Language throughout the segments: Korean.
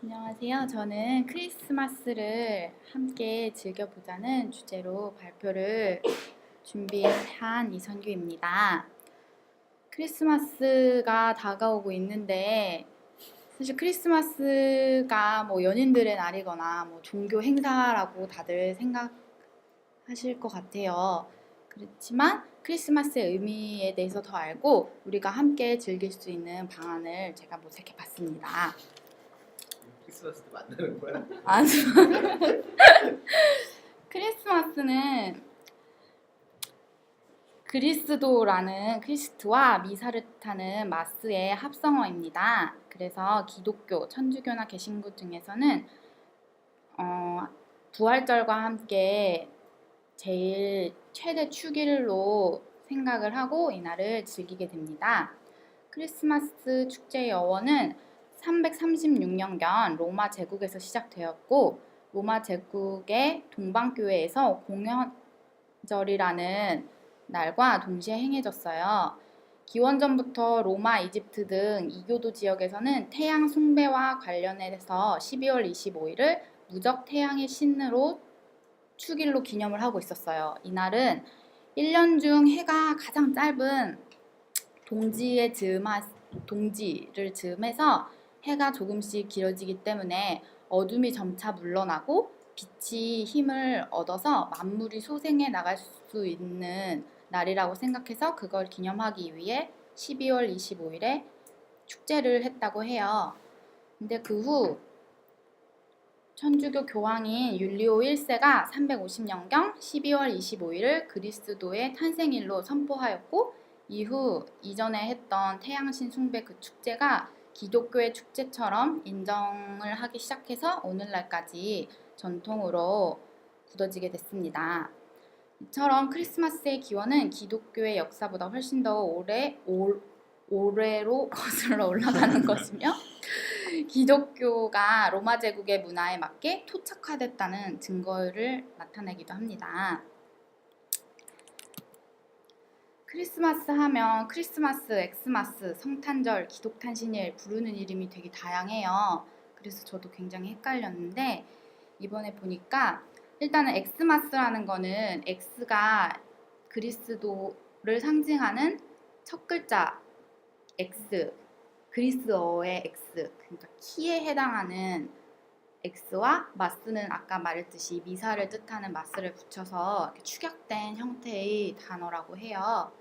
안녕하세요. 저는 크리스마스를 함께 즐겨보자는 주제로 발표를 준비한 이선규입니다. 크리스마스가 다가오고 있는데 사실 크리스마스가 뭐 연인들의 날이거나 뭐 종교 행사라고 다들 생각하실 것 같아요. 그렇지만 크리스마스의 의미에 대해서 더 알고 우리가 함께 즐길 수 있는 방안을 제가 모색해 봤습니다. 크리스마스 때 만나는 거야? 아주 크리스마스는 그리스도라는 크리스트와 미사를 뜻하는 마스의 합성어입니다. 그래서 기독교, 천주교나 개신교 중에서는 부활절과 함께 제일 최대 축일로 생각을 하고 이날을 즐기게 됩니다. 크리스마스 축제의 여원은 336년경 로마 제국에서 시작되었고 로마 제국의 동방교회에서 공연절이라는 날과 동시에 행해졌어요. 기원전부터 로마, 이집트 등 이교도 지역에서는 태양 숭배와 관련해서 12월 25일을 무적 태양의 신으로 축일로 기념을 하고 있었어요. 이날은 1년 중 해가 가장 짧은 동지를 즈음해서 해가 조금씩 길어지기 때문에 어둠이 점차 물러나고 빛이 힘을 얻어서 만물이 소생해 나갈 수 있는 날이라고 생각해서 그걸 기념하기 위해 12월 25일에 축제를 했다고 해요. 근데 그 후 천주교 교황인 율리오 1세가 350년경 12월 25일을 그리스도의 탄생일로 선포하였고 이후 이전에 했던 태양신 숭배 그 축제가 기독교의 축제처럼 인정을 하기 시작해서 오늘날까지 전통으로 굳어지게 됐습니다. 이처럼 크리스마스의 기원은 기독교의 역사보다 훨씬 더 오래로 거슬러 올라가는 것이며 기독교가 로마 제국의 문화에 맞게 토착화됐다는 증거를 나타내기도 합니다. 크리스마스 하면 크리스마스, 엑스마스, 성탄절, 기독탄신일 부르는 이름이 되게 다양해요. 그래서 저도 굉장히 헷갈렸는데 이번에 보니까 일단은 엑스마스라는 거는 X가 그리스도를 상징하는 첫 글자 X, 그리스어의 X, 그러니까 키에 해당하는 X와 마스는 아까 말했듯이 미사를 뜻하는 마스를 붙여서 이렇게 축약된 형태의 단어라고 해요.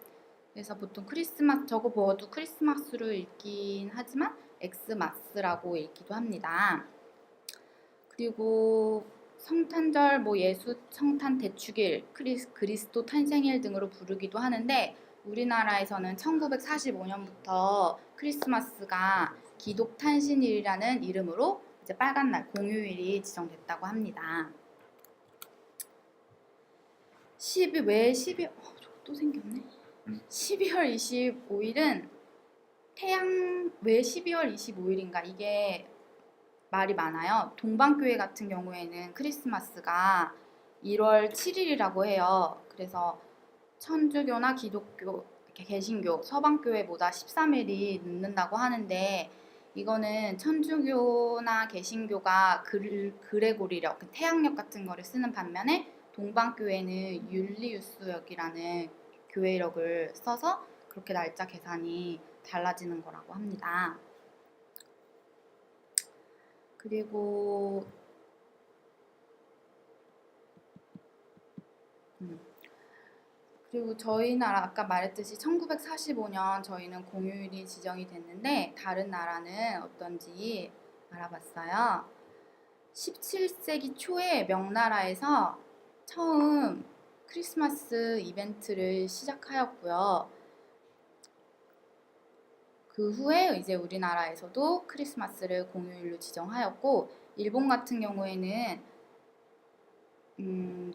그래서 보통 크리스마스 저거 보어도 크리스마스로 읽긴 하지만 엑스마스라고 읽기도 합니다. 그리고 성탄절, 예수 성탄 대축일, 그리스도 탄생일 등으로 부르기도 하는데 우리나라에서는 1945년부터 크리스마스가 기독 탄신일이라는 이름으로 이제 빨간 날 공휴일이 지정됐다고 합니다. 또 생겼네. 12월 25일은 왜 12월 25일인가 이게 말이 많아요. 동방교회 같은 경우에는 크리스마스가 1월 7일이라고 해요. 그래서 천주교나 기독교, 개신교, 서방교회보다 13일이 늦는다고 하는데 이거는 천주교나 개신교가 그레고리력, 태양력 같은 거를 쓰는 반면에 동방교회는 율리우스역이라는 교회력을 써서 그렇게 날짜 계산이 달라지는 거라고 합니다. 그리고 저희 나라 아까 말했듯이 1945년 저희는 공휴일이 지정이 됐는데 다른 나라는 어떤지 알아봤어요. 17세기 초에 명나라에서 처음 크리스마스 이벤트를 시작하였고요. 그 후에 이제 우리나라에서도 크리스마스를 공휴일로 지정하였고 일본 같은 경우에는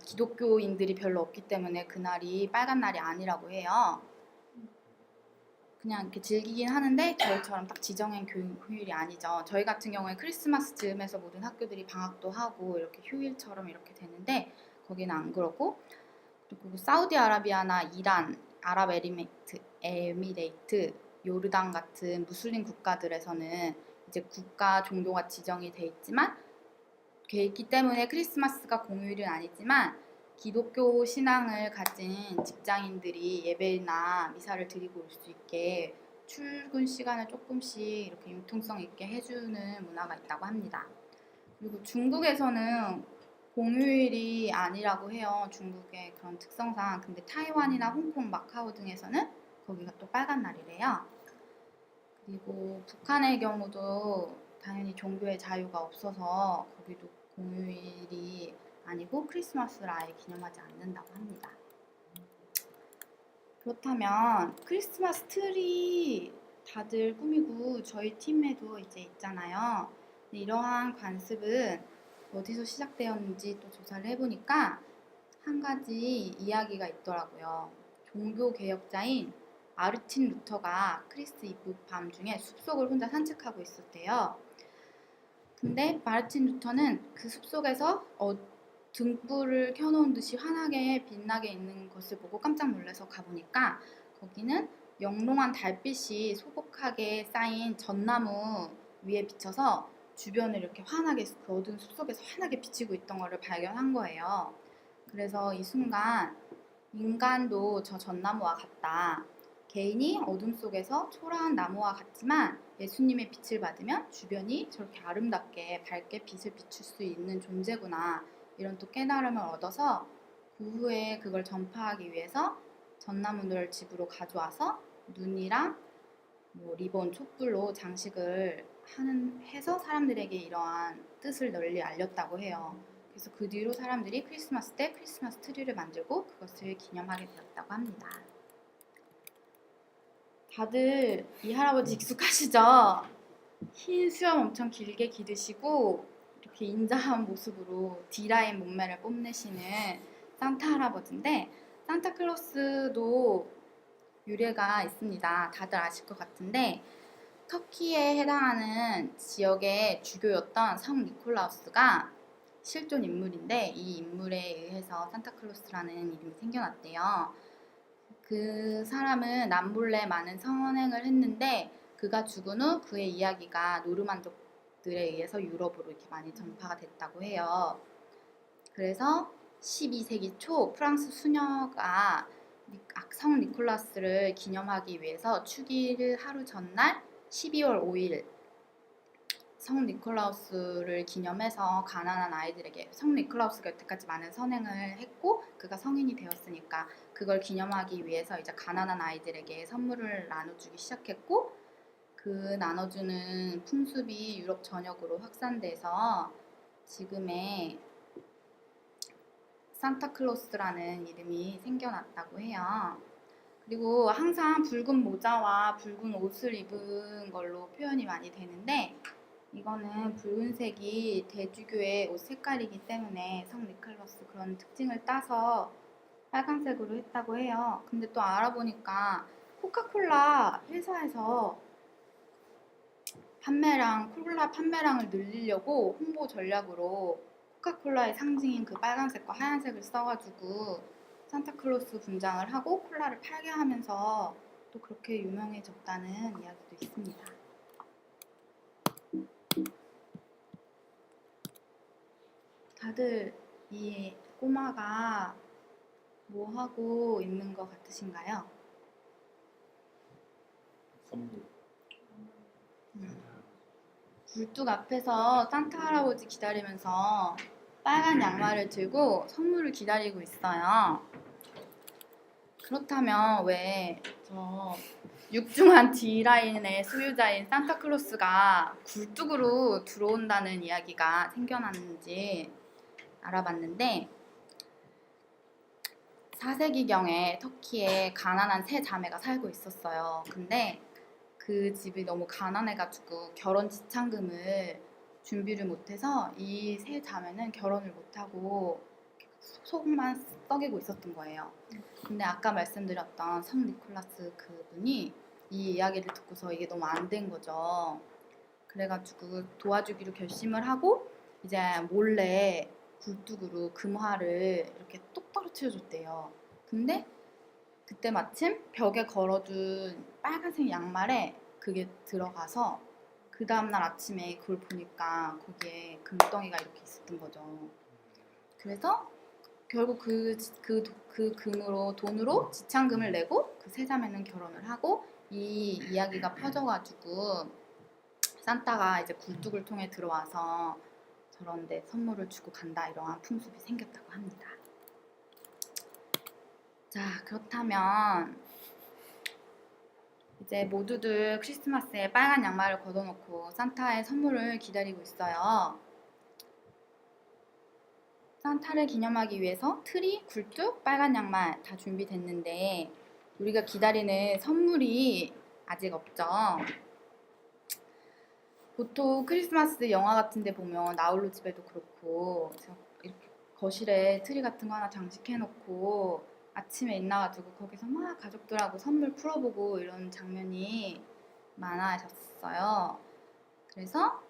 기독교인들이 별로 없기 때문에 그날이 빨간 날이 아니라고 해요. 그냥 이렇게 즐기긴 하는데 저희처럼 딱 지정한 휴일이 아니죠. 저희 같은 경우에 크리스마스 즈음에서 모든 학교들이 방학도 하고 이렇게 휴일처럼 이렇게 되는데 거기는 안 그렇고 그리고 사우디아라비아나 이란, 아랍에미레이트, 요르단 같은 무슬림 국가들에서는 이제 국가 종교가 지정이 돼 있기 때문에 크리스마스가 공휴일은 아니지만 기독교 신앙을 가진 직장인들이 예배나 미사를 드리고 올 수 있게 출근 시간을 조금씩 이렇게 융통성 있게 해주는 문화가 있다고 합니다. 그리고 중국에서는 공휴일이 아니라고 해요. 중국의 그런 특성상. 근데 타이완이나 홍콩, 마카오 등에서는 거기가 또 빨간 날이래요. 그리고 북한의 경우도 당연히 종교의 자유가 없어서 거기도 공휴일이 아니고 크리스마스를 아예 기념하지 않는다고 합니다. 그렇다면 크리스마스 트리 다들 꾸미고 저희 팀에도 이제 있잖아요. 이러한 관습은 어디서 시작되었는지 또 조사를 해보니까 한 가지 이야기가 있더라고요. 종교 개혁자인 마르틴 루터가 크리스 이브 밤 중에 숲속을 혼자 산책하고 있었대요. 근데 마르틴 루터는 그 숲속에서 등불을 켜놓은 듯이 환하게 빛나게 있는 것을 보고 깜짝 놀라서 가보니까 거기는 영롱한 달빛이 소복하게 쌓인 전나무 위에 비쳐서 주변을 이렇게 환하게 그 어두운 숲속에서 환하게 비치고 있던 것을 발견한 거예요. 그래서 이 순간 인간도 저 전나무와 같다. 개인이 어둠 속에서 초라한 나무와 같지만 예수님의 빛을 받으면 주변이 저렇게 아름답게 밝게 빛을 비출 수 있는 존재구나. 이런 또 깨달음을 얻어서 그 후에 그걸 전파하기 위해서 전나무를 집으로 가져와서 눈이랑 뭐 리본, 촛불로 장식을 해서 사람들에게 이러한 뜻을 널리 알렸다고 해요. 그래서 그 뒤로 사람들이 크리스마스 때 크리스마스 트리를 만들고 그것을 기념하게 되었다고 합니다. 다들 이 할아버지 익숙하시죠? 흰 수염 엄청 길게 기르시고 이렇게 인자한 모습으로 D라인 몸매를 뽐내시는 산타 할아버지인데 산타클로스도 유래가 있습니다. 다들 아실 것 같은데 터키에 해당하는 지역의 주교였던 성 니콜라우스가 실존 인물인데 이 인물에 의해서 산타클로스라는 이름이 생겨났대요. 그 사람은 남몰래 많은 선행을 했는데 그가 죽은 후 그의 이야기가 노르만족들에 의해서 유럽으로 이렇게 많이 전파가 됐다고 해요. 그래서 12세기 초 프랑스 수녀가 성 니콜라스를 기념하기 위해서 축일 하루 전날 12월 5일 성 니콜라우스를 기념해서 가난한 아이들에게 성 니콜라우스가 여태까지 많은 선행을 했고 그가 성인이 되었으니까 그걸 기념하기 위해서 이제 가난한 아이들에게 선물을 나눠주기 시작했고 그 나눠주는 풍습이 유럽 전역으로 확산돼서 지금의 산타클로스라는 이름이 생겨났다고 해요. 그리고 항상 붉은 모자와 붉은 옷을 입은 걸로 표현이 많이 되는데 이거는 붉은색이 대주교의 옷 색깔이기 때문에 성 니콜라스 그런 특징을 따서 빨간색으로 했다고 해요. 근데 또 알아보니까 코카콜라 회사에서 콜라 판매량을 늘리려고 홍보 전략으로 코카콜라의 상징인 그 빨간색과 하얀색을 써가지고 산타클로스 분장을 하고 콜라를 팔게 하면서 또 그렇게 유명해졌다는 이야기도 있습니다. 다들 이 꼬마가 뭐 하고 있는 것 같으신가요? 선물. 굴뚝 앞에서 산타 할아버지 기다리면서 빨간 양말을 들고 선물을 기다리고 있어요. 그렇다면 왜 저 육중한 D라인의 소유자인 산타클로스가 굴뚝으로 들어온다는 이야기가 생겨났는지 알아봤는데 4세기경에 터키에 가난한 세 자매가 살고 있었어요. 근데 그 집이 너무 가난해가지고 결혼 지참금을 준비를 못해서 이 세 자매는 결혼을 못하고 속만 썩이고 있었던 거예요. 근데 아까 말씀드렸던 성 니콜라스 그분이 이 이야기를 듣고서 이게 너무 안 된 거죠. 그래가지고 도와주기로 결심을 하고 이제 몰래 굴뚝으로 금화를 이렇게 똑 떨어뜨려줬대요. 근데 그때 마침 벽에 걸어둔 빨간색 양말에 그게 들어가서 그 그 다음날 아침에 그걸 보니까 거기에 금덩이가 이렇게 있었던 거죠. 그래서 결국 그 돈으로 지참금을 내고 그 세 자매는 결혼을 하고 이 이야기가 퍼져가지고 산타가 이제 굴뚝을 통해 들어와서 저런데 선물을 주고 간다 이러한 풍습이 생겼다고 합니다. 자, 그렇다면 이제 모두들 크리스마스에 빨간 양말을 걷어놓고 산타의 선물을 기다리고 있어요. 산타를 기념하기 위해서 트리, 굴뚝, 빨간 양말 다 준비됐는데 우리가 기다리는 선물이 아직 없죠. 보통 크리스마스 영화 같은 데 보면 나홀로 집에도 그렇고 이렇게 거실에 트리 같은 거 하나 장식해놓고 아침에 일어나가지고 거기서 막 가족들하고 선물 풀어보고 이런 장면이 많아졌어요. 그래서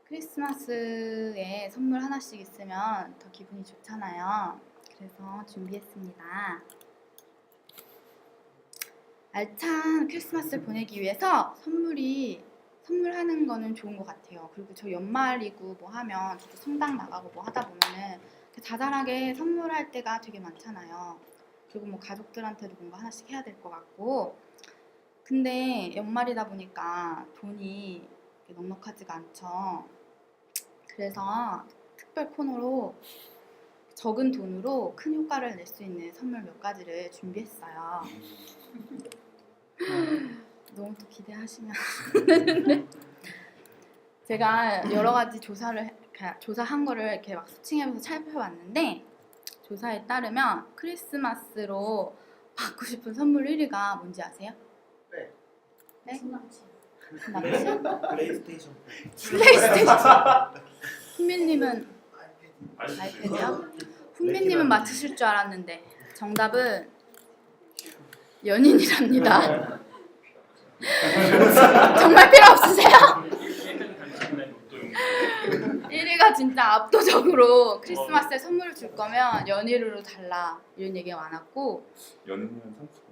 크리스마스에 선물 하나씩 있으면 더 기분이 좋잖아요. 그래서 준비했습니다. 알찬 크리스마스를 보내기 위해서 선물하는 거는 좋은 것 같아요. 그리고 저 연말이고 뭐 하면 저도 성당 나가고 뭐 하다 보면은 자잘하게 선물할 때가 되게 많잖아요. 그리고 뭐 가족들한테도 뭔가 하나씩 해야 될 것 같고. 근데 연말이다 보니까 돈이 넉넉하지가 않죠. 그래서 특별 코너로 적은 돈으로 큰 효과를 낼 수 있는 선물 몇 가지를 준비했어요. 너무 또 기대하시면 제가 여러 가지 조사한 거를 이렇게 막 수칭해서 살펴봤는데 조사에 따르면 크리스마스로 받고 싶은 선물 1위가 뭔지 아세요? 네. 네? 남친. 남친? 플레이스테이션. 플레이스테이션. 훈민님은 아이패드. 아이패드요? 훈민님은 맞추실 줄 알았는데 정답은 연인이랍니다. 정말 필요 없으세요? 1위가 진짜 압도적으로 크리스마스에 선물을 줄 거면 연인으로 달라 이런 얘기가 많았고 연인이면 상품.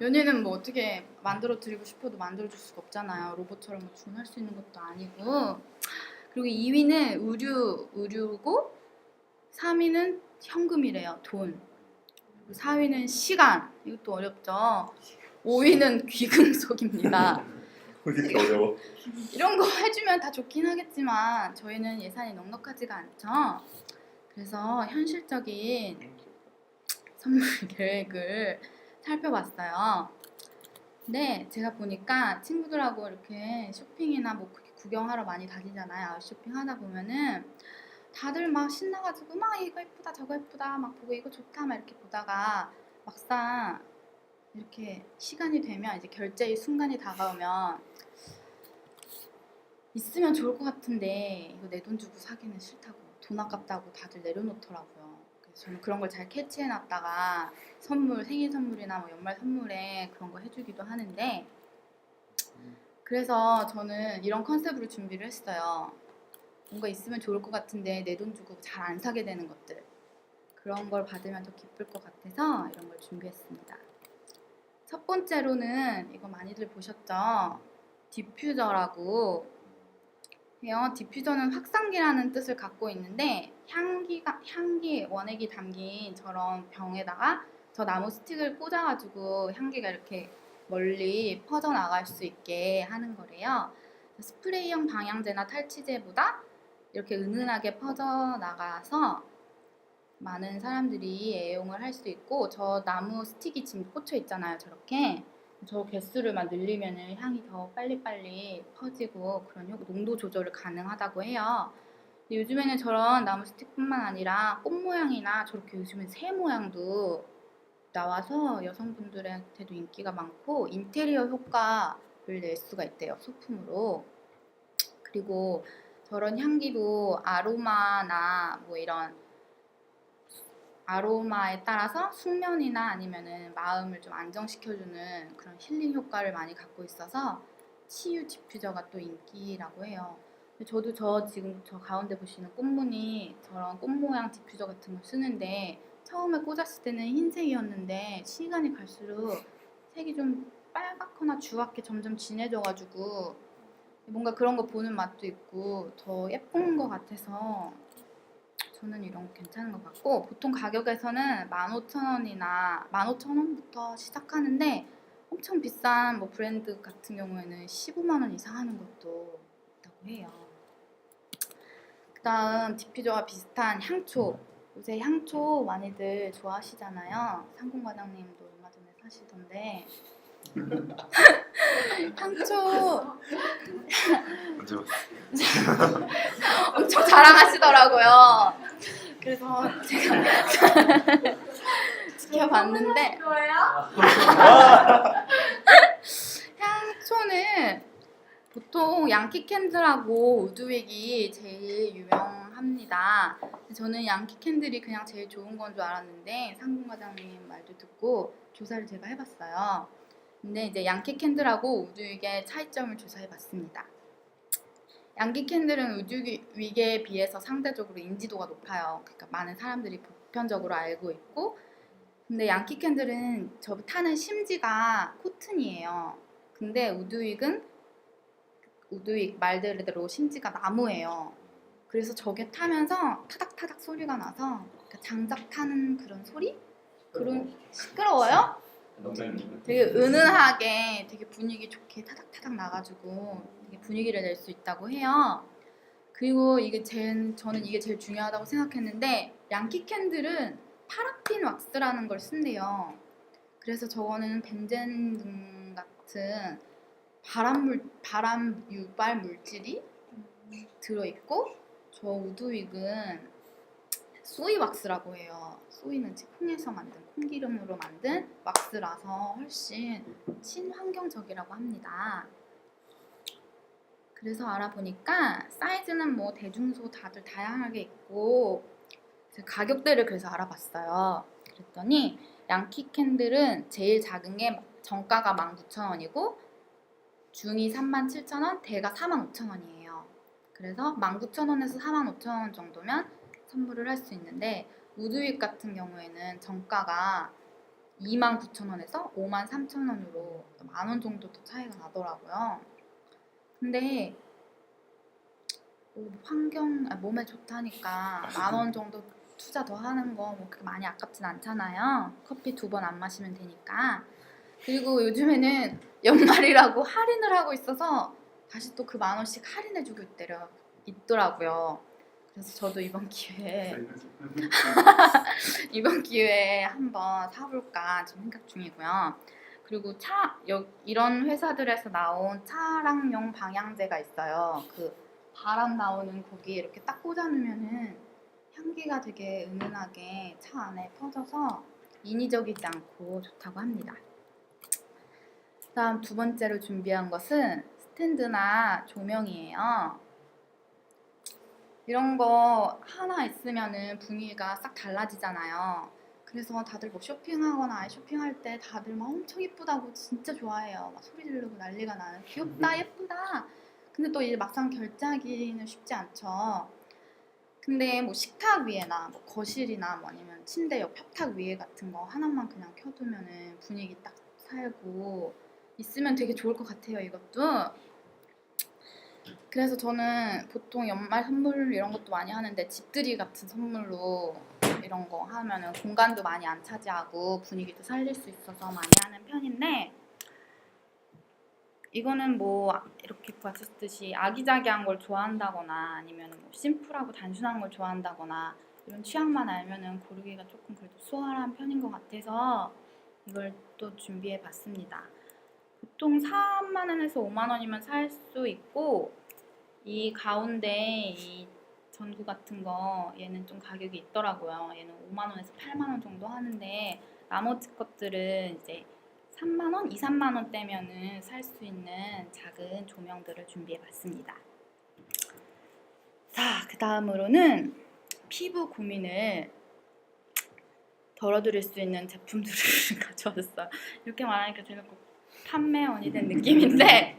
연인은 뭐 어떻게 만들어 드리고 싶어도 만들어 줄 수가 없잖아요. 로봇처럼 뭐 주문할 수 있는 것도 아니고. 그리고 2위는 의류고 3위는 현금이래요. 돈. 4위는 시간. 이것도 어렵죠. 5위는 귀금속입니다. 이게 어려워. 이런 거 해주면 다 좋긴 하겠지만 저희는 예산이 넉넉하지가 않죠. 그래서 현실적인 선물 계획을 살펴봤어요. 근데 제가 보니까 친구들하고 이렇게 쇼핑이나 뭐 그렇게 구경하러 많이 다니잖아요. 아웃 쇼핑 하다 보면은 다들 막 신나가지고 막 이거 예쁘다 저거 예쁘다 막 보고 이거 좋다 막 이렇게 보다가 막상 이렇게 시간이 되면 이제 결제의 순간이 다가오면 있으면 좋을 것 같은데 이거 내 돈 주고 사기는 싫다고 돈 아깝다고 다들 내려놓더라고요. 그래서 저는 그런 걸 잘 캐치해놨다가 선물, 생일 선물이나 뭐 연말 선물에 그런 거 해주기도 하는데 그래서 저는 이런 컨셉으로 준비를 했어요. 뭔가 있으면 좋을 것 같은데 내 돈 주고 잘 안 사게 되는 것들 그런 걸 받으면 더 기쁠 것 같아서 이런 걸 준비했습니다. 첫 번째로는 이거 많이들 보셨죠? 디퓨저라고 해요. 디퓨저는 확산기라는 뜻을 갖고 있는데 향기 원액이 담긴 저런 병에다가 저 나무 스틱을 꽂아가지고 향기가 이렇게 멀리 퍼져나갈 수 있게 하는 거래요. 스프레이형 방향제나 탈취제보다 이렇게 은은하게 퍼져나가서 많은 사람들이 애용을 할 수 있고 저 나무 스틱이 지금 꽂혀 있잖아요. 저렇게 저 개수를 막 늘리면은 향이 더 빨리빨리 퍼지고 그런 농도 조절을 가능하다고 해요. 근데 요즘에는 저런 나무 스틱뿐만 아니라 꽃 모양이나 저렇게 요즘엔 새 모양도 나와서 여성분들한테도 인기가 많고 인테리어 효과를 낼 수가 있대요. 소품으로. 그리고 저런 향기도 아로마나 뭐 이런 아로마에 따라서 숙면이나 아니면은 마음을 좀 안정시켜주는 그런 힐링 효과를 많이 갖고 있어서 치유 디퓨저가 또 인기라고 해요. 근데 저도 지금 저 가운데 보시는 꽃무늬 저런 꽃 모양 디퓨저 같은 거 쓰는데 처음에 꽂았을 때는 흰색이었는데 시간이 갈수록 색이 좀 빨갛거나 주황게 점점 진해져가지고 뭔가 그런 거 보는 맛도 있고 더 예쁜 것 같아서 저는 이런 거 괜찮은 것 같고, 보통 가격에서는 15,000원이나 15,000원부터 시작하는데 엄청 비싼 뭐 브랜드 같은 경우에는 15만 원 이상 하는 것도 있다고 해요. 그 다음 디퓨저와 비슷한 향초. 요새 향초 많이들 좋아하시잖아요. 상공 과장님도 얼마 전에 사시던데 향초 언제 봤어? 엄청 자랑하시더라고요. 그래서 제가 지켜봤는데 향초는 보통 양키 캔들하고 우드윅이 제일 유명합니다. 저는 양키 캔들이 그냥 제일 좋은 건 줄 알았는데 상공 과장님 말도 듣고 조사를 제가 해봤어요. 근데 이제 양키 캔들하고 우드윅의 차이점을 조사해봤습니다. 양키 캔들은 우드윅에 비해서 상대적으로 인지도가 높아요. 그러니까 많은 사람들이 보편적으로 알고 있고, 근데 양키 캔들은 저 타는 심지가 코튼이에요. 근데 우드윅 말 그대로 심지가 나무예요. 그래서 저게 타면서 타닥타닥 소리가 나서 그러니까 장작 타는 그런 소리? 그런 시끄러워요? 되게 은은하게 되게 분위기 좋게 타닥타닥 나가지고 되게 분위기를 낼 수 있다고 해요. 그리고 저는 이게 제일 중요하다고 생각했는데 양키 캔들은 파라핀 왁스라는 걸 쓴대요. 그래서 저거는 벤젠 같은 바람 유발 물질이 들어있고, 저 우드윅은 소이 왁스라고 해요. 소이는 콩에서 만든 콩기름으로 만든 왁스라서 훨씬 친환경적이라고 합니다. 그래서 알아보니까 사이즈는 뭐 대중소 다들 다양하게 있고, 가격대를 그래서 알아봤어요. 그랬더니 양키 캔들은 제일 작은 게 정가가 19,000원이고 중이 37,000원, 대가 45,000원이에요. 그래서 19,000원에서 45,000원 정도면 선물을 할 수 있는데, 우드윅 같은 경우에는 정가가 29,000원에서 53,000원으로 만원 정도 더 차이가 나더라고요. 근데 몸에 좋다니까 만원 정도 투자 더 하는 거 뭐 그렇게 많이 아깝진 않잖아요. 커피 2번 안 마시면 되니까. 그리고 요즘에는 연말이라고 할인을 하고 있어서 다시 또 그 만원씩 할인해주고 있더라고요. 그래서 저도 이번 기회에 한번 사볼까 좀 생각 중이고요. 그리고 이런 회사들에서 나온 차량용 방향제가 있어요. 그 바람 나오는 거기 이렇게 딱 꽂아놓으면은 향기가 되게 은은하게 차 안에 퍼져서 인위적이지 않고 좋다고 합니다. 다음 두 번째로 준비한 것은 스탠드나 조명이에요. 이런 거 하나 있으면은 분위기가 싹 달라지잖아요. 그래서 다들 뭐 쇼핑하거나 쇼핑할 때 다들 막 엄청 예쁘다고 진짜 좋아해요. 막 소리 지르고 난리가 나는 귀엽다, 예쁘다. 근데 또 이제 막상 결제하기는 쉽지 않죠. 근데 뭐 식탁 위에나 뭐 거실이나 뭐 아니면 침대 옆 협탁 위에 같은 거 하나만 그냥 켜두면은 분위기 딱 살고 있으면 되게 좋을 것 같아요, 이것도. 그래서 저는 보통 연말 선물 이런 것도 많이 하는데 집들이 같은 선물로 이런 거 하면은 공간도 많이 안 차지하고 분위기도 살릴 수 있어서 많이 하는 편인데, 이거는 뭐 이렇게 보셨듯이 아기자기한 걸 좋아한다거나 아니면 뭐 심플하고 단순한 걸 좋아한다거나 이런 취향만 알면은 고르기가 조금 그래도 수월한 편인 것 같아서 이걸 또 준비해 봤습니다. 보통 3만 원에서 5만 원이면 살 수 있고, 이 가운데 이 전구 같은 거 얘는 좀 가격이 있더라고요. 얘는 5만 원에서 8만 원 정도 하는데 나머지 것들은 이제 3만 원, 2, 3만 원대면은 살 수 있는 작은 조명들을 준비해 봤습니다. 자, 그 다음으로는 피부 고민을 덜어드릴 수 있는 제품들을 가져왔어요. 이렇게 말하니까 제가 꼭 판매원이 된 느낌인데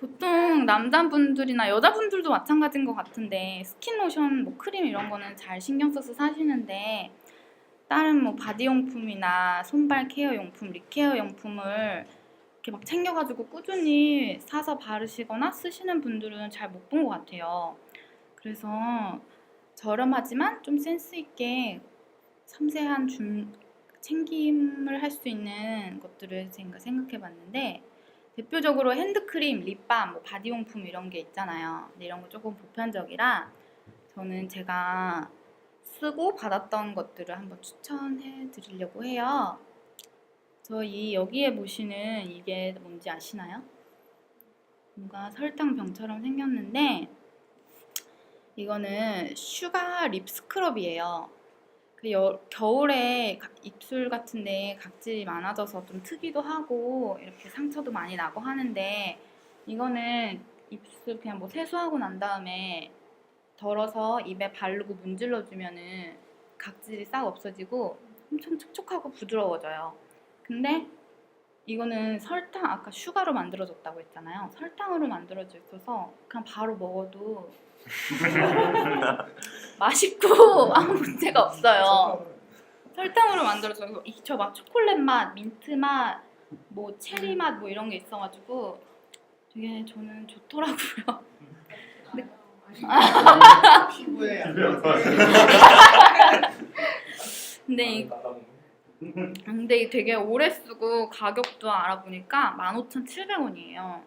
보통 남자분들이나 여자분들도 마찬가지인 것 같은데 스킨 로션, 뭐 크림 이런 거는 잘 신경 써서 사시는데 다른 뭐 바디용품이나 손발 케어 용품, 립케어 용품을 이렇게 막 챙겨가지고 꾸준히 사서 바르시거나 쓰시는 분들은 잘 못 본 것 같아요. 그래서 저렴하지만 좀 센스 있게 섬세한 챙김을 할 수 있는 것들을 제가 생각해 봤는데 대표적으로 핸드크림, 립밤, 뭐 바디용품 이런 게 있잖아요. 근데 이런 거 조금 보편적이라 저는 제가 쓰고 받았던 것들을 한번 추천해 드리려고 해요. 저희 여기에 보시는 이게 뭔지 아시나요? 뭔가 설탕병처럼 생겼는데 이거는 슈가 립 스크럽이에요. 겨울에 입술 같은데 각질이 많아져서 좀 트기도 하고 이렇게 상처도 많이 나고 하는데 이거는 입술 그냥 뭐 세수하고 난 다음에 덜어서 입에 바르고 문질러 주면은 각질이 싹 없어지고 엄청 촉촉하고 부드러워져요. 근데 이거는 설탕, 아까 슈가로 만들어졌다고 했잖아요. 설탕으로 만들어져 있어서 그냥 바로 먹어도 맛있고 아무 문제가 없어요. 설탕으로 만들어서 저 막 초콜릿 맛, 민트 맛, 뭐 체리 맛 뭐 이런 게 있어가지고 되게 저는 좋더라고요. 피부에 안 좋아서. 근데 되게 오래 쓰고 가격도 알아보니까 15,700원이에요.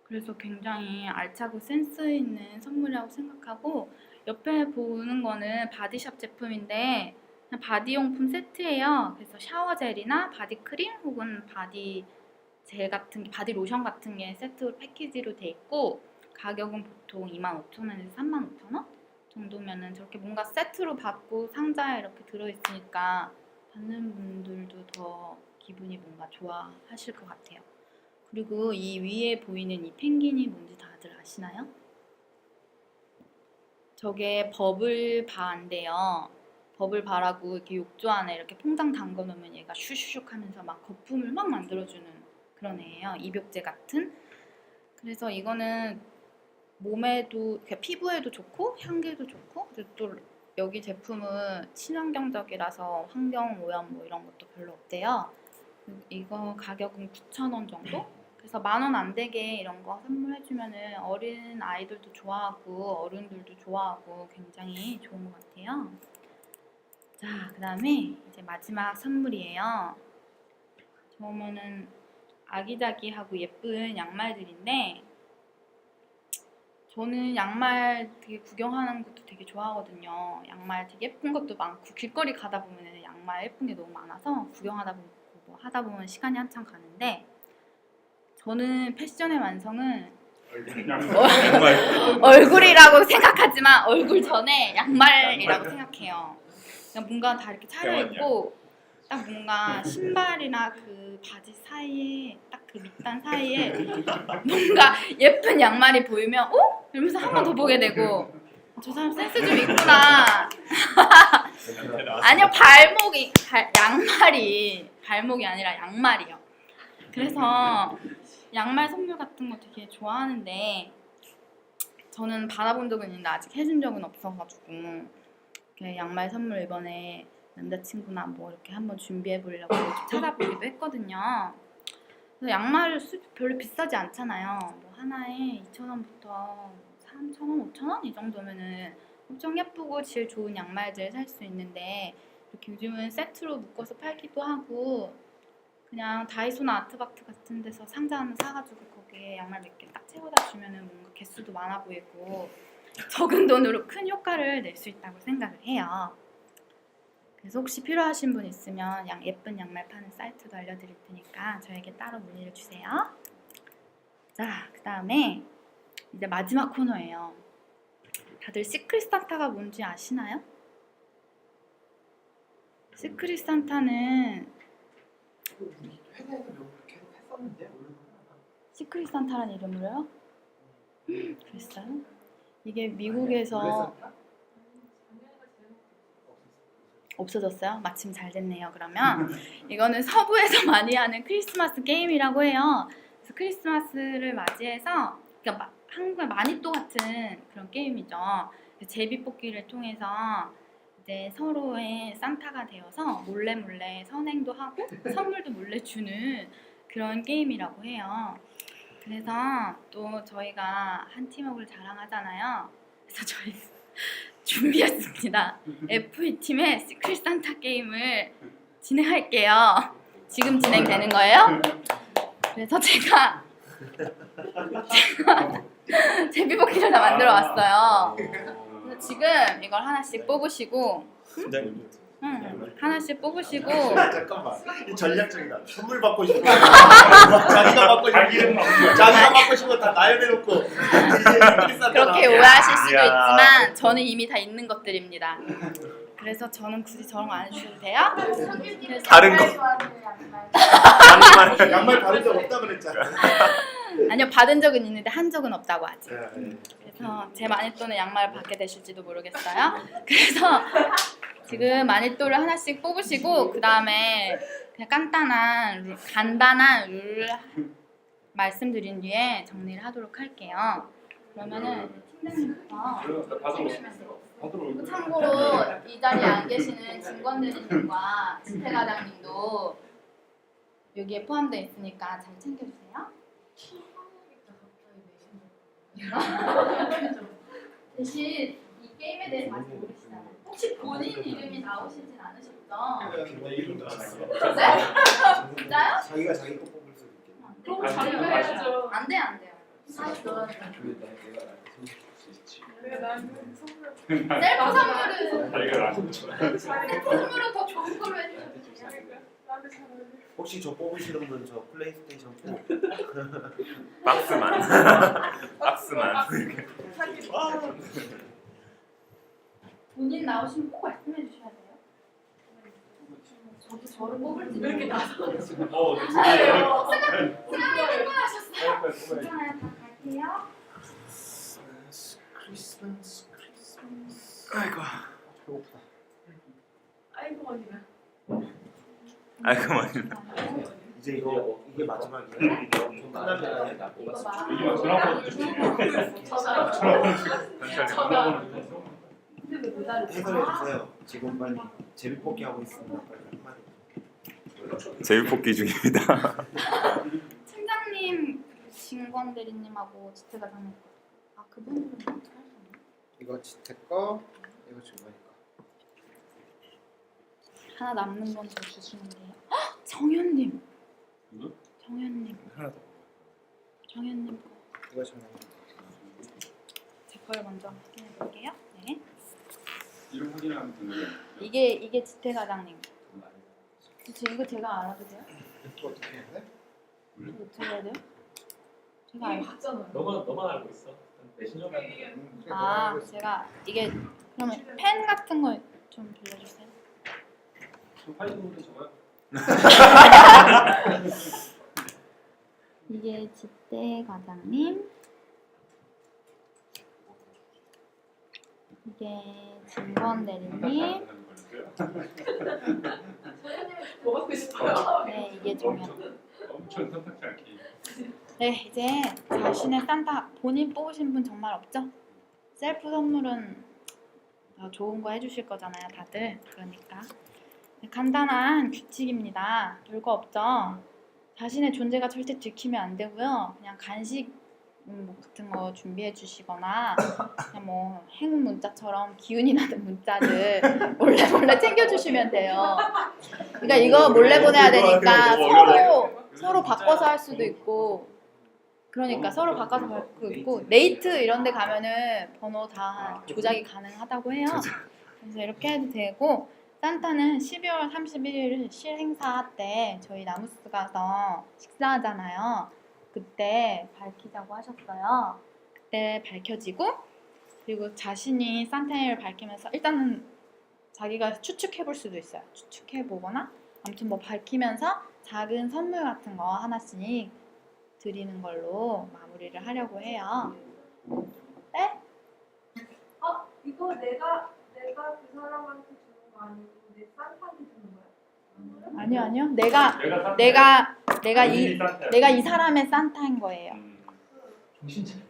그래서 굉장히 알차고 센스 있는 선물이라고 생각하고 옆에 보는 거는 바디샵 제품인데 그냥 바디용품 세트예요. 그래서 샤워젤이나 바디크림 혹은 바디젤 같은 게 바디로션 같은 게 세트로 패키지로 돼 있고 가격은 보통 25,000원에서 35,000원 정도면은 저렇게 뭔가 세트로 받고 상자에 이렇게 들어있으니까 받는 분들도 더 기분이 뭔가 좋아하실 것 같아요. 그리고 이 위에 보이는 이 펭귄이 뭔지 다들 아시나요? 저게 버블바인데요. 버블바라고 이렇게 욕조 안에 이렇게 퐁당 담궈 놓으면 얘가 슈슈슉 하면서 막 거품을 막 만들어주는 그런 애예요. 입욕제 같은. 그래서 이거는 몸에도, 피부에도 좋고 향기도 좋고 그리고 또 여기 제품은 친환경적이라서 환경 오염 뭐 이런 것도 별로 없대요. 이거 가격은 9,000원 정도? 그래서 10,000원 안 되게 이런 거 선물해주면은 어린 아이들도 좋아하고 어른들도 좋아하고 굉장히 좋은 것 같아요. 자, 그 다음에 이제 마지막 선물이에요. 저는 아기자기하고 예쁜 양말들인데 저는 양말 되게 구경하는 것도 되게 좋아하거든요. 양말 되게 예쁜 것도 많고 길거리 가다 보면 양말 예쁜 게 너무 많아서 구경하다 보고 뭐 하다 보면 시간이 한참 가는데 저는 패션의 완성은 얼굴이라고 생각하지만 얼굴 전에 양말이라고 생각해요. 그냥 뭔가 다 이렇게 차려입고 딱 뭔가 신발이나 그 바지 사이에 딱 그 밑단 사이에 뭔가 예쁜 양말이 보이면 어? 이러면서 한 번 더 보게 되고 저 사람 센스 좀 있구나. 아니요, 양말이 발목이 아니라 양말이요. 그래서 양말 선물 같은 거 되게 좋아하는데 저는 받아본 적은 있는데 아직 해준 적은 없어가지고 이렇게 양말 선물 이번에 남자친구나 뭐 이렇게 한번 준비해 보려고 좀 찾아보기도 했거든요. 그래서 양말 수입 별로 비싸지 않잖아요. 뭐 하나에 2,000원부터 3,000원, 5,000원 이 정도면은 엄청 예쁘고 질 좋은 양말들 살 수 있는데 이렇게 요즘은 세트로 묶어서 팔기도 하고 그냥 다이소나 아트박트 같은 데서 상자 하나 사가지고 거기에 양말 몇 개 딱 채워다 주면은 뭔가 개수도 많아 보이고 적은 돈으로 큰 효과를 낼 수 있다고 생각을 해요. 그래서 혹시 필요하신 분 있으면 예쁜 양말 파는 사이트도 알려드릴 테니까 저에게 따로 문의를 주세요. 자, 그 다음에 이제 마지막 코너예요. 다들 시크릿 산타가 뭔지 아시나요? 시크릿 산타는 우리 회사에서 계속 했었는데 시크릿 산타라는 이름으로요? 그랬어요? 이게 미국에서 없어졌어요? 마침 잘 됐네요. 그러면 이거는 서부에서 많이 하는 크리스마스 게임이라고 해요. 그래서 크리스마스를 맞이해서 그러니까 한국의 마니또 같은 그런 게임이죠. 제비뽑기를 통해서 이제 서로의 산타가 되어서 몰래 몰래 선행도 하고 선물도 몰래 주는 그런 게임이라고 해요. 그래서 또 저희가 한 팀워크를 자랑하잖아요. 그래서 저희 준비했습니다. FE팀의 시크릿 산타 게임을 진행할게요. 지금 진행되는 거예요? 그래서 제가 제비뽑기를 다 만들어 왔어요. 그래서 지금 이걸 하나씩 뽑으시고 하나씩 뽑으시고 잠깐만. 이 전략적이다. 선물 받고 싶은 거. 자기가 받고 싶은 거. 자기가 받고 싶은 거 다 나열해놓고. 그렇게 오해하실 수도 있지만 저는 이미 다 있는 것들입니다. 그래서 저는 굳이 저런 거 안 해주셔도 돼요? 그래서 다른 거. 양말 바른 적 없다 그랬잖아. 아니요, 받은 적은 있는데 한 적은 없다고 하지. 네. 그래서 제 마니또는 양말을 받게 되실지도 모르겠어요. 그래서 지금 마니또를 하나씩 뽑으시고 그 다음에 그냥 간단한 룰 말씀드린 뒤에 정리를 하도록 할게요. 그러면은 팀장님부터 해주시면 돼요. 그리고 참고로 이 자리에 안 계시는 진권대리님과 지태과장님도 여기에 포함되어 있으니까 잘 챙겨주세요. 대신 이 게임에 대해서 많이 모르시잖아요. 혹시 본인 이름이 나오시진 않으셨죠? 내 이름도 알았어. 네? 진짜요? 자기가 자기 거 뽑을 수도 있겠네. 그럼 자기가 해야죠. 안 돼요, 안 돼요. 셀프 선물은 더 좋은 걸로 해주셔도 돼요. 혹시 저 뽑으시는 분 저 플레이스테이션 4? 박스만. 박스만. 본인 나오시면 꼭 말씀해 주셔야 돼요. 저도 저를 뽑을지 왜 이렇게 나서 승관이 흥분하셨어요. 괜찮아요, 다 갈게요. 크리스마스. 아이고. 배고프다. 아이고 많이. 이제 이게 마지막이야. 좀 끝나면 근데 왜 모자를 해설해 주세요. 지금 빨리 제비뽑기 하고 있습니다. 빨리 한마디. 제비뽑기 중입니다. 팀장님, 진권 대리님하고 지태 과장님. 아, 그분들은 어떻게 하셨나요? 이거 지태 거, 이거 주머니 거. 하나 남는 건 더 주시면 돼요. 헉! 정현님. 누구? 정현님. 하나 더. 정현님 거. 이거 주머니. 제 걸 먼저 확인해 볼게요. 네. 이름 확인하면 되는 거야. 이게 지태 과장님. 이거 제가 알아도 돼요? 이거 어떻게 해야 돼? 이거 어떻게 해야 돼요? 제가 알고. 봤잖아요. 너만 알고 있어. 메신저 아, 제가 이게 그러면 펜 같은 거 좀 빌려주세요. 파이브로 적어요. 이게 지태 과장님. 이게 진권 대리님. 뭐 받고 싶어요? 네, 이게 정현. 엄청 선택지 않기. 네, 이제 자신의 산타 본인 뽑으신 분 정말 없죠? 셀프 선물은 좋은 거 해주실 거잖아요, 다들. 그러니까 간단한 규칙입니다. 별거 없죠? 자신의 존재가 절대 들키면 안 되고요. 그냥 간식 뭐 같은 거 준비해 주시거나 그냥 뭐 행운 문자처럼 기운이 나는 문자들 몰래 몰래 챙겨 주시면 돼요. 그러니까 이거 몰래 보내야 되니까 서로 바꿔서 할 수도 있고, 그러니까 서로 바꿔서 할 수도 있고, 네이트 이런 데 가면은 번호 다 조작이 가능하다고 해요. 그래서 이렇게 해도 되고, 산타는 12월 31일 실행사 때 저희 나무스 가서 식사하잖아요. 그때 밝히자고 하셨어요. 그때 밝혀지고, 그리고 자신이 산타를 밝히면서 일단은 자기가 추측해 볼 수도 있어요. 추측해 보거나 아무튼 뭐 밝히면서 작은 선물 같은 거 하나씩 드리는 걸로 마무리를 하려고 해요. 네? 이거 내가 그 사람한테 주는 거 아니고 내 산타한테 주는 거야? 아니요. 내가 내가 이 사람의 산타인 거예요. 정신 차려.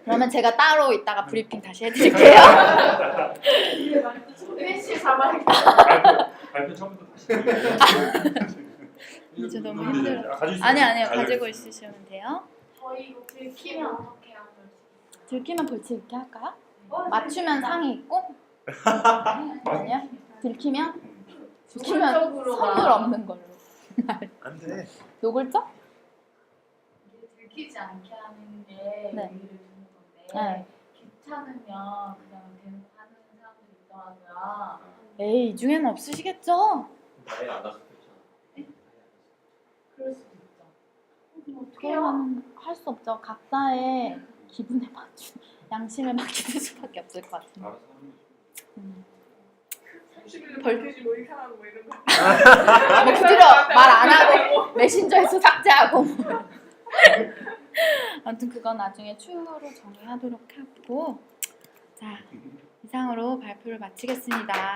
그러면 제가 따로 이따가 브리핑 다시 해드릴게요. 펜시 잡아야겠다. 발표 처음부터 다시. 이제 너무 힘들어. 가지고 있어요. 아니요. 가지고 있으시면 돼요. 저희 이거 들키면 어떻게 하면 들키면 벌칙 이렇게 할까요? 맞추면 상이 있고? 아니요? 들키면 선물 없는 걸로. 안 돼. 요걸죠? 들키지 않게 하는 게 네. 의의를 두는 건데 네. 귀찮으면 그냥 대놓고 하는 사람들이 있더라고요. 에이, 이 중에는 없으시겠죠? 나이 안 났을 때 있잖아. 그럴 수도 있죠. 그럼 어떻게 해요? 그러면 할 수 없죠. 각자의 기분에 맞춘 양심에 맡기는 수밖에 없을 것 같은데. 알아서 하는 거지. 벌칙이 놀이카라고 뭐 이런 거. 뭐 그대로 말 안 하고 메신저에서 삭제하고. 아무튼 그건 나중에 추후로 정리하도록 하고, 자, 이상으로 발표를 마치겠습니다.